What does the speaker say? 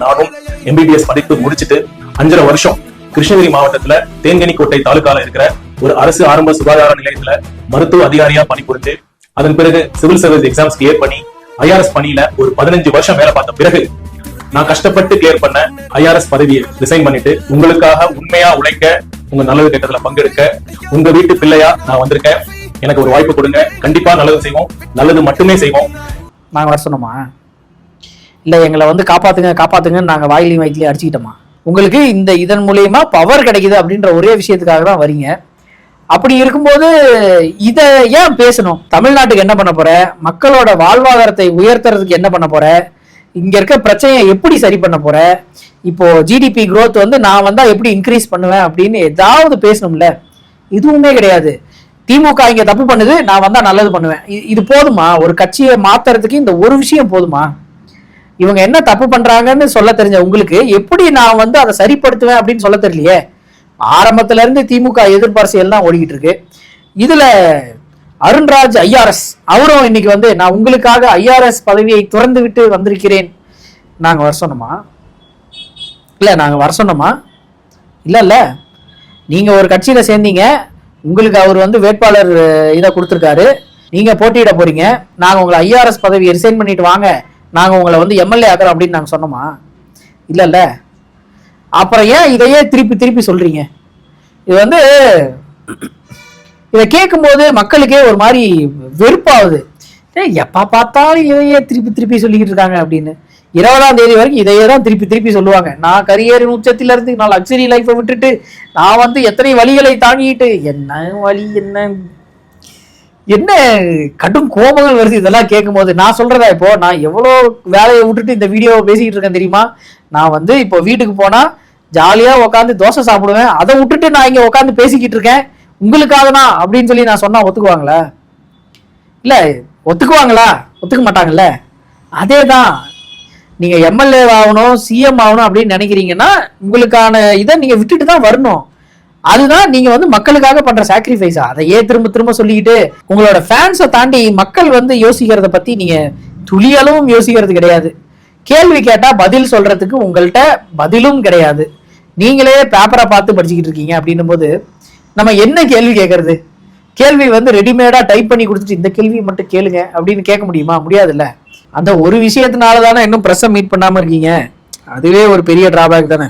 நானும் எம்பிபிஎஸ் படிப்பு முடிச்சுட்டு 5.5 வருஷம் கிருஷ்ணகிரி மாவட்டத்துல தேன்கனிக்கோட்டை தாலுகால இருக்கிற ஒரு அரசு ஆரம்ப சுகாதார நிலையத்துல மருத்துவ அதிகாரியா பணிபுரிஞ்சு அதன் பிறகு சிவில் சர்வீஸ் எக்ஸாம்ஸ் கிளியர் பண்ணி ஐஆர்எஸ் பணியில ஒரு 15 வருஷம் வேலை பார்த்த பிறகு நான் கஷ்டப்பட்டு கிளியர் பண்ண ஐஆர்எஸ் பதவியை ரிசைன் பண்ணிட்டு உங்களுக்காக உண்மையா உழைக்க, உங்க நல்லது கெட்டதுல பங்கெடுக்க உங்க வீட்டு பிள்ளையா நான் வந்திருக்கேன். எனக்கு ஒரு வாய்ப்பு கொடுங்க. கண்டிப்பா நல்லது செய்வோம், நல்லது மட்டுமே செய்வோம். நாங்க வர சொன்னோமா? இல்ல எங்களை வந்து காப்பாத்துங்க காப்பாத்துங்கன்னு நாங்க வாயிலையும் வயிற்றுலையும் அடிச்சுக்கிட்டோமா? உங்களுக்கு இதன் மூலியமா பவர் கிடைக்குது அப்படின்ற ஒரே விஷயத்துக்காக தான் வரீங்க. அப்படி இருக்கும்போது இத ஏன் பேசணும்? தமிழ்நாட்டுக்கு என்ன பண்ண போற? மக்களோட வாழ்வாதாரத்தை உயர்த்துறதுக்கு என்ன பண்ண போற? இங்க இருக்க பிரச்சனையை எப்படி சரி பண்ண போற? இப்போ ஜிடிபி growth வந்து நான் வந்தா எப்படி இன்க்ரீஸ் பண்ணுவேன் அப்படின்னு ஏதாவது பேசணும்ல. இதுவுமே கிடையாது. திமுக இங்க தப்பு பண்ணுது, நான் வந்தா நல்லது பண்ணுவேன். இது போதுமா? ஒரு கட்சியை மாத்துறதுக்கு இந்த ஒரு விஷயம் போதுமா? இவங்க என்ன தப்பு பண்றாங்கன்னு சொல்ல தெரிஞ்ச உங்களுக்கு எப்படி நான் வந்து அதை சரிப்படுத்துவேன் அப்படின்னு சொல்ல தெரியலையே. ஆரம்பத்துல இருந்து திமுக எதிர்பார்சியல் தான் ஓடிக்கிட்டு இருக்கு. இதுல அருண்ராஜ் ஐஆர்எஸ் அவரும் இன்னைக்கு வந்து நான் உங்களுக்காக ஐஆர்எஸ் பதவியை துறந்து விட்டு வந்திருக்கிறேன். நாங்க வர சொன்னோமா? இல்ல நாங்க வர சொன்னோமா? இல்ல நீங்க ஒரு கட்சியில சேர்ந்தீங்க, உங்களுக்கு அவர் வந்து வேட்பாளர் இதை கொடுத்துருக்காரு, நீங்க போட்டியிட போறீங்க. நாங்க உங்களை ஐஆர்எஸ் பதவியை ரிசைன் பண்ணிட்டு வாங்க, நாங்க உங்களை வந்து எம்எல்ஏ ஆக்குறோம் அப்படின்னு நாங்க சொன்னோமா? இல்ல அப்புறம் ஏன் இதையே திருப்பி திருப்பி சொல்றீங்க? இது வந்து இதை கேட்கும் போது மக்களுக்கே ஒரு மாதிரி வெறுப்பாகுது. எப்ப பார்த்தாலும் இதையே திருப்பி திருப்பி சொல்லிக்கிட்டு இருக்காங்க அப்படின்னு. 20ஆம் தேதி வரைக்கும் இதையே தான் திருப்பி திருப்பி சொல்லுவாங்க. நான் கரியரின் உச்சத்தில இருந்து நான் லக்ஸரி லைஃபை விட்டுட்டு நான் வந்து எத்தனை வழிகளை தாங்கிட்டு என்ன வழி என்ன கடும் கோபங்கள் வருது இதெல்லாம் கேட்கும் போது. நான் சொல்றதா, இப்போ நான் எவ்வளோ வேலையை விட்டுட்டு இந்த வீடியோவை பேசிக்கிட்டு இருக்கேன் தெரியுமா? நான் வந்து இப்போ வீட்டுக்கு போனா ஜாலியா உட்காந்து தோசை சாப்பிடுவேன், அதை விட்டுட்டு நான் இங்க உட்காந்து பேசிக்கிட்டு இருக்கேன் உங்களுக்காக தான் அப்படின்னு சொல்லி நான் சொன்னா ஒத்துக்குவாங்களா? இல்ல ஒத்துக்குவாங்களா? ஒத்துக்க மாட்டாங்கல்ல. அதே தான், நீங்க எம்எல்ஏ ஆகணும் சிஎம் ஆகணும் அப்படின்னு நினைக்கிறீங்கன்னா உங்களுக்கான இதை நீங்க விட்டுட்டு தான் வரணும். அதுதான் நீங்க வந்து மக்களுக்காக பண்ற சாக்ரிஃபைஸா? அதையே திரும்ப திரும்ப சொல்லிக்கிட்டு உங்களோட ஃபேன்ஸை தாண்டி மக்கள் வந்து யோசிக்கிறத பத்தி நீங்க துளியளவும் யோசிக்கிறது கிடையாது. கேள்வி கேட்டா பதில் சொல்றதுக்கு உங்கள்கிட்ட பதிலும் கிடையாது. நீங்களே பேப்பரை பார்த்து படிச்சுக்கிட்டு இருக்கீங்க அப்படின்னும் போது நம்ம என்ன கேள்வி கேட்கறது? கேள்வி வந்து ரெடிமேடா டைப் பண்ணி கொடுத்துட்டு இந்த கேள்வியை மட்டும் கேளுங்க அப்படின்னு கேட்க முடியுமா? முடியாதுல்ல. அந்த ஒரு விஷயத்தினால தானே இன்னும் பிரஸ்ஸை மீட் பண்ணாம இருக்கீங்க. அதுவே ஒரு பெரிய டிராபேக் தானே.